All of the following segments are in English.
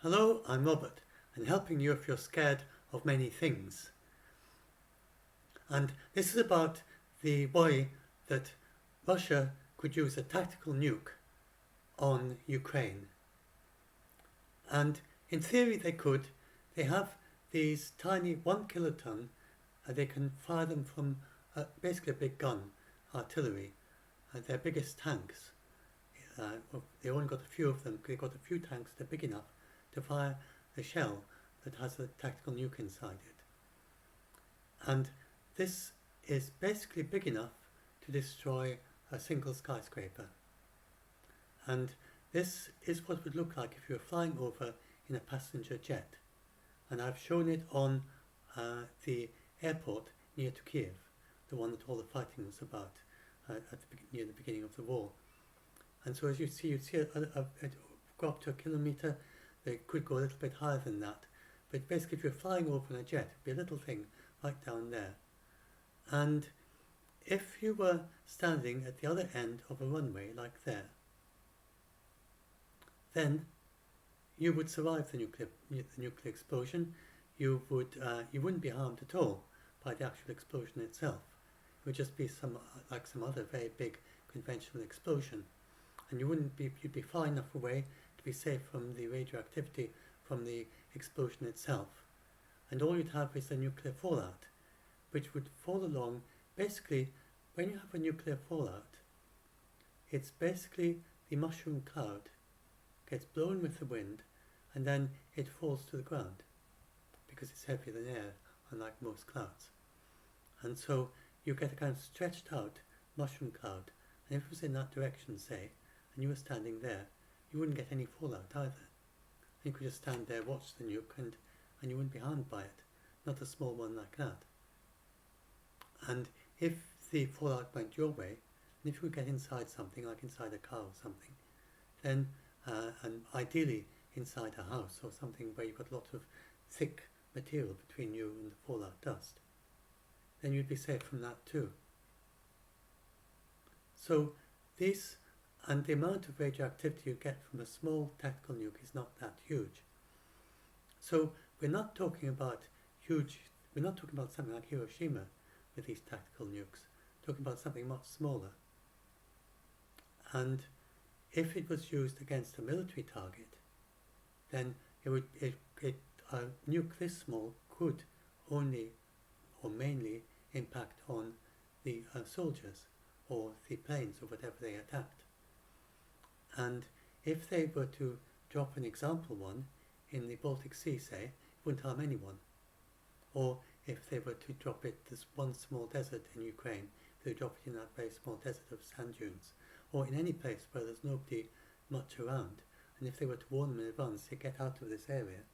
Hello, I'm Robert, and helping you if you're scared of many things. And this is about the worry that Russia could use a tactical nuke on Ukraine. And in theory they could. They have these tiny 1 kiloton, they can fire them from basically a big gun, artillery, their biggest tanks. They only got a few of them. They've got a few tanks that are big enough to fire a shell that has a tactical nuke inside it. And this is basically big enough to destroy a single skyscraper. And this is what it would look like if you were flying over in a passenger jet. And I've shown it on the airport near to Kiev, the one that all the fighting was about near the beginning of the war. And so as you'd see it go up to a kilometre. They could go a little bit higher than that. But basically if you're flying over in a jet, it'd be a little thing right down there. And if you were standing at the other end of a runway like there, then you would survive the nuclear explosion. You wouldn't be harmed at all by the actual explosion itself. It would just be some other very big conventional explosion. And you'd be far enough away to be safe from the radioactivity from the explosion itself. And all you'd have is a nuclear fallout, which would fall along. Basically, when you have a nuclear fallout, it's basically the mushroom cloud gets blown with the wind, and then it falls to the ground because it's heavier than air, unlike most clouds. And so you get a kind of stretched out mushroom cloud, and if it was in that direction, say, and you were standing there, you wouldn't get any fallout either. You could just stand there, watch the nuke, and you wouldn't be harmed by it. Not a small one like that. And if the fallout went your way, and if you could get inside something, like inside a car or something, then, and ideally inside a house or something where you've got a lot of thick material between you and the fallout dust, then you'd be safe from that too. So these, and the amount of radioactivity you get from a small tactical nuke is not that huge. So we're not talking about something like Hiroshima with these tactical nukes. We're talking about something much smaller. And if it was used against a military target, then a nuke this small could only or mainly impact on the soldiers or the planes or whatever they attacked. And if they were to drop an example one in the Baltic Sea, say, it wouldn't harm anyone. Or if they were to drop it this one small desert in Ukraine, they would drop it in that very small desert of sand dunes, or in any place where there's nobody much around. And if they were to warn them in advance, say, get out of this area,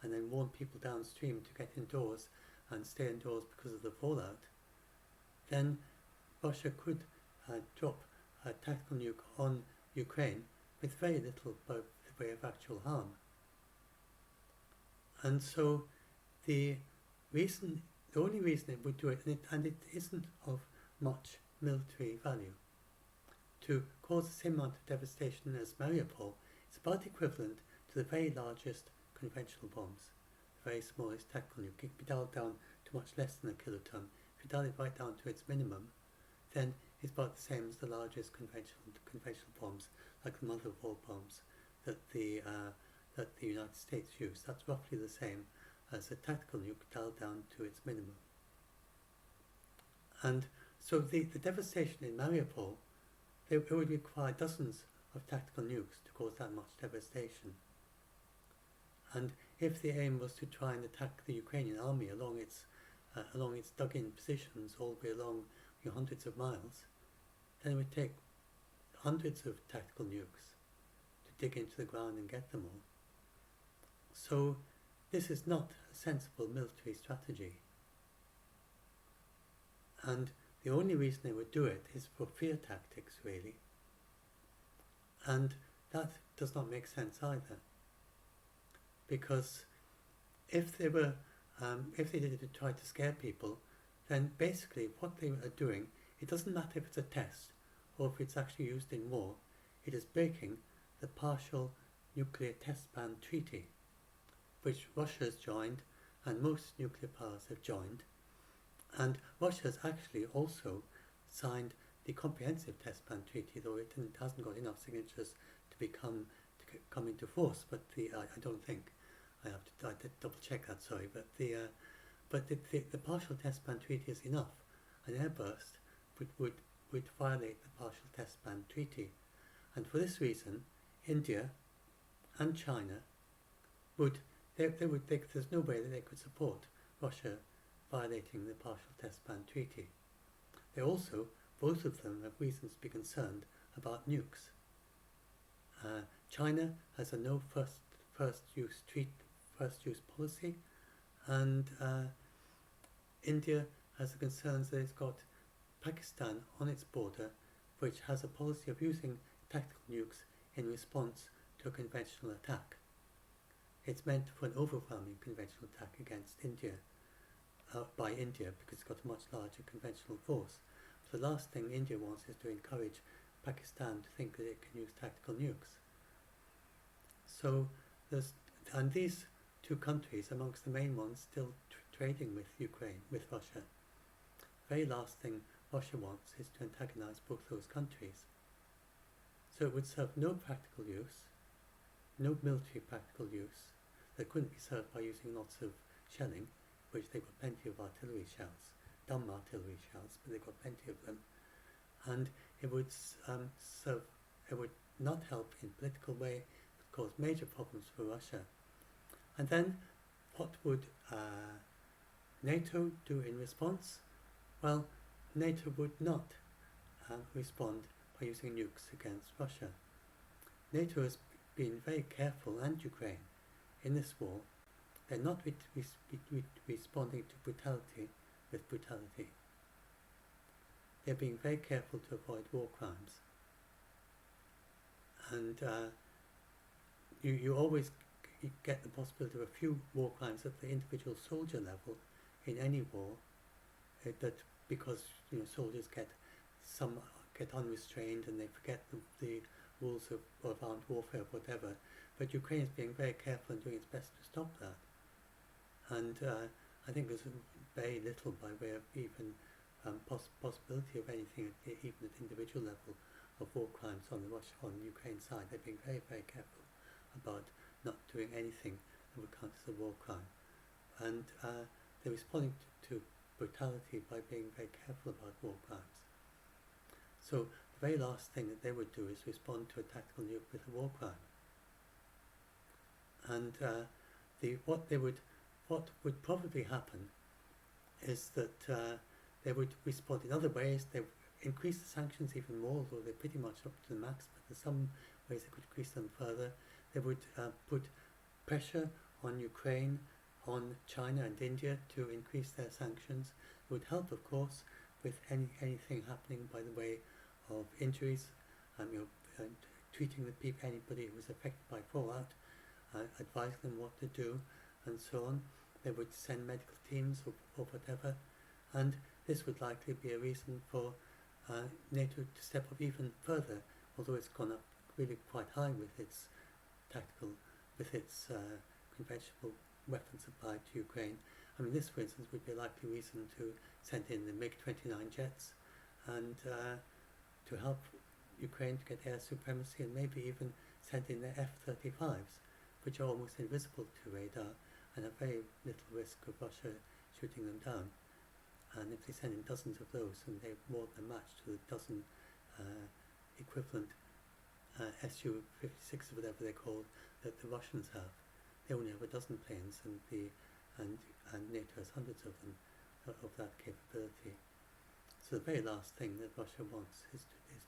and then warn people downstream to get indoors and stay indoors because of the fallout, then Russia could drop a tactical nuke on Ukraine with very little by the way of actual harm. And so the only reason it would do it, and it isn't of much military value, to cause the same amount of devastation as Mariupol, it's about equivalent to the very largest conventional bombs. The very smallest tactical nuke can be dialed down to much less than a kiloton. If you dial it right down to its minimum, then it's about the same as the largest conventional bombs, like the mother of all bombs that the United States use. That's roughly the same as a tactical nuke dialed down to its minimum. And so the devastation in Mariupol, it would require dozens of tactical nukes to cause that much devastation. And if the aim was to try and attack the Ukrainian army along its dug-in positions all the way along hundreds of miles, then it would take hundreds of tactical nukes to dig into the ground and get them all. So this is not a sensible military strategy. And the only reason they would do it is for fear tactics, really. And that does not make sense either. Because if they did it to try to scare people, then basically what they are doing, it doesn't matter if it's a test or if it's actually used in war, it is breaking the Partial Nuclear Test Ban Treaty, which Russia has joined, and most nuclear powers have joined. And Russia has actually also signed the Comprehensive Test Ban Treaty, though it hasn't got enough signatures to come into force. But I don't think I have to double check that. Sorry, but the partial test ban treaty is enough. An airburst would violate the partial test ban treaty, and for this reason, India and China there's no way that they could support Russia violating the partial test ban treaty. They also, both of them, have reasons to be concerned about nukes. China has a no first use policy, and India has the concerns that it's got Pakistan on its border, which has a policy of using tactical nukes in response to a conventional attack. It's meant for an overwhelming conventional attack against India, by India, because it's got a much larger conventional force. So the last thing India wants is to encourage Pakistan to think that it can use tactical nukes. So and these two countries, amongst the main ones, still trading with Ukraine, with Russia. Very last thing Russia wants is to antagonize both those countries. So it would serve no practical use, no military practical use, that couldn't be served by using lots of shelling, which they've got plenty of artillery shells, dumb artillery shells, but they've got plenty of them. And it would it would not help in political way, but cause major problems for Russia. And then what would NATO do in response? Well, NATO would not respond by using nukes against Russia. NATO has been very careful, and Ukraine, in this war. They're not responding to brutality with brutality. They're being very careful to avoid war crimes. And you always get the possibility of a few war crimes at the individual soldier level in any war, that because soldiers get unrestrained and they forget the rules of armed warfare, whatever. But Ukraine is being very careful and doing its best to stop that. And I think there's very little by way of even possibility of anything, even at individual level, of war crimes on the Ukraine side. They're being very, very careful about not doing anything that would count as a war crime. And they're responding to brutality by being very careful about war crimes. So the very last thing that they would do is respond to a tactical nuke with a war crime. And what would probably happen is that they would respond in other ways. They would increase the sanctions even more, although they're pretty much up to the max, but there's some ways they could increase them further. They would put pressure on Ukraine, on China and India to increase their sanctions. It would help, of course, with anything happening by the way of injuries, and treating anybody who was affected by fallout, advising them what to do, and so on. They would send medical teams or whatever, and this would likely be a reason for NATO to step up even further, although it's gone up really quite high with its conventional weapon supply to Ukraine. I mean, this, for instance, would be a likely reason to send in the MiG-29 jets and to help Ukraine to get air supremacy, and maybe even send in the F-35s, which are almost invisible to radar and have very little risk of Russia shooting them down. And if they send in dozens of those, and they're more than matched to the dozen equivalent Su-56 or whatever they're called that the Russians have, they only have a dozen planes, and NATO has hundreds of them of that capability. So the very last thing that Russia wants is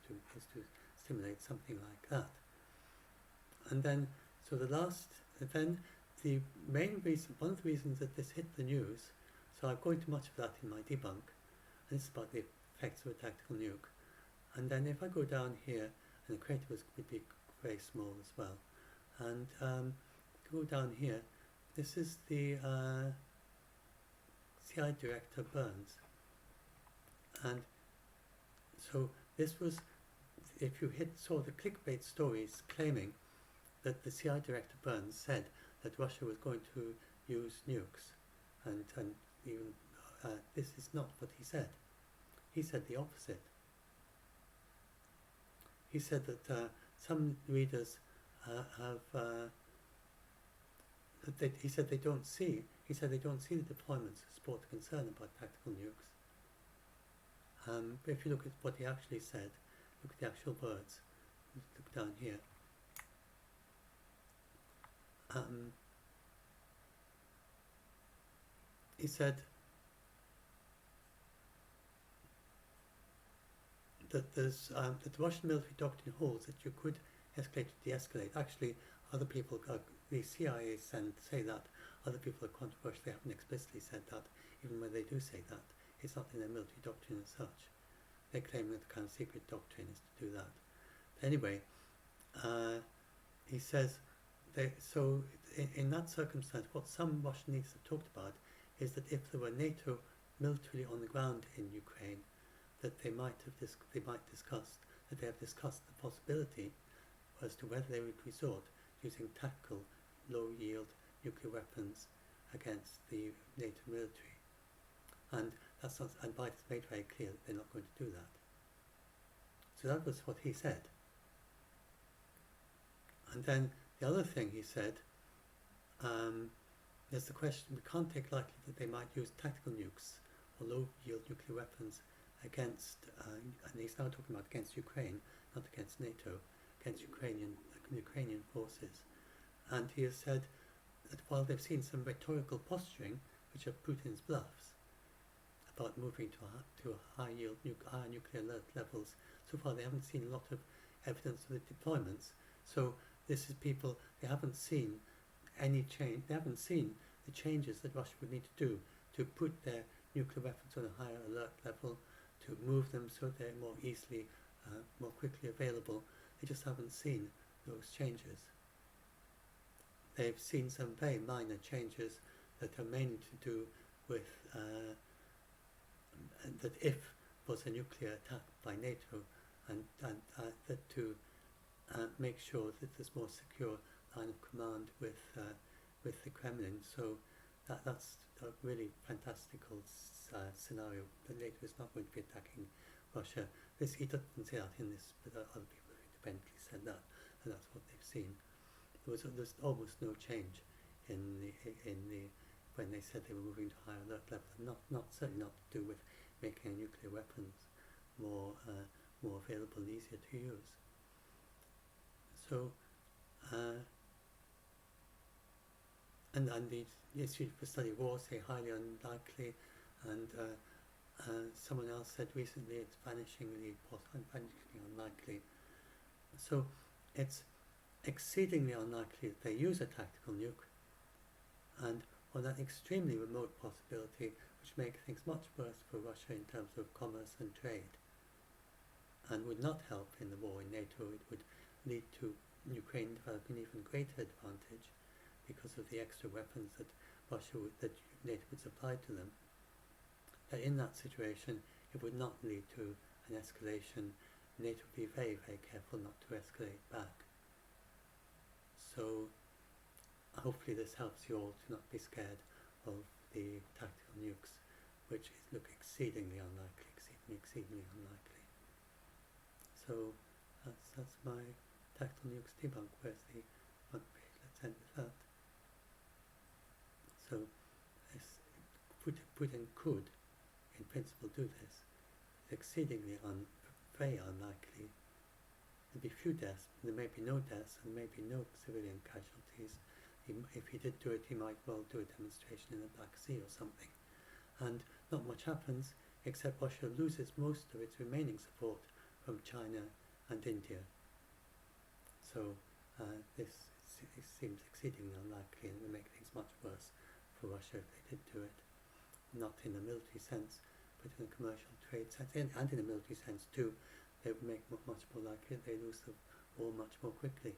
to stimulate something like that. And then, the main reason, one of the reasons that this hit the news, so I'll go into much of that in my debunk, and this is about the effects of a tactical nuke. And then if I go down here, and the crater would be very small as well, and go down here, this is the CIA Director Burns. And so this was, if you saw the clickbait stories claiming that the CIA Director Burns said that Russia was going to use nukes, and even this is not what he said. He said the opposite. He said that some readers have. He said they don't see. He said they don't see the deployments to support the concern about tactical nukes. If you look at what he actually said, look at the actual words. Look down here. He said that there's that the Russian military doctrine holds that you could escalate to de-escalate. Actually, other people, the CIA say that. Other people are controversial. They haven't explicitly said that. Even when they do say that, it's not in their military doctrine as such. They claim that the kind of secret doctrine is to do that. But anyway, he says so in that circumstance, what some Russian leaders have talked about is that if there were NATO militarily on the ground in Ukraine, that they have discussed the possibility as to whether they would resort to using tactical, low-yield nuclear weapons against the NATO military, and Biden has made very clear that they're not going to do that. So that was what he said. And then the other thing he said, there's the question, we can't take lightly that they might use tactical nukes or low-yield nuclear weapons against, and he's now talking about against Ukraine, not against NATO, against Ukrainian forces. And he has said that while they've seen some rhetorical posturing, which are Putin's bluffs, about moving to high nuclear alert levels, so far they haven't seen a lot of evidence of the deployments. So this is people, they haven't seen any change, they haven't seen the changes that Russia would need to do to put their nuclear weapons on a higher alert level, to move them so they're more easily, more quickly available. They just haven't seen those changes. They've seen some very minor changes that are mainly to do with that if was a nuclear attack by NATO, and that to make sure that there's more secure line of command with the Kremlin. So that's a really fantastical scenario. That NATO is not going to be attacking Russia. He doesn't say that in this, but other people have independently said that, and that's what they've seen. There's almost no change in the when they said they were moving to higher alert level. Certainly not to do with making nuclear weapons more available and easier to use. So and the Institute for Study of War say highly unlikely, and someone else said recently it's vanishingly unlikely. So it's exceedingly unlikely that they use a tactical nuke, and on that extremely remote possibility, which makes things much worse for Russia in terms of commerce and trade, and would not help in the war in NATO. It would lead to Ukraine developing an even greater advantage because of the extra weapons that NATO would supply to them. That in that situation, it would not lead to an escalation. NATO would be very, very careful not to escalate back. So hopefully this helps you all to not be scared of the tactical nukes, which look exceedingly unlikely. So that's my tactical nukes debunk. Where's the front page? Let's end with that. So Putin could, in principle, do this. It's exceedingly very unlikely. There'll be few deaths. There may be no deaths, and maybe no civilian casualties. If he did do it, he might well do a demonstration in the Black Sea or something. And not much happens, except Russia loses most of its remaining support from China and India. So this seems exceedingly unlikely, and will make things much worse for Russia if they did do it. Not in a military sense, but in a commercial trade sense, and in a military sense too. They would make much more likely that they lose the war much more quickly.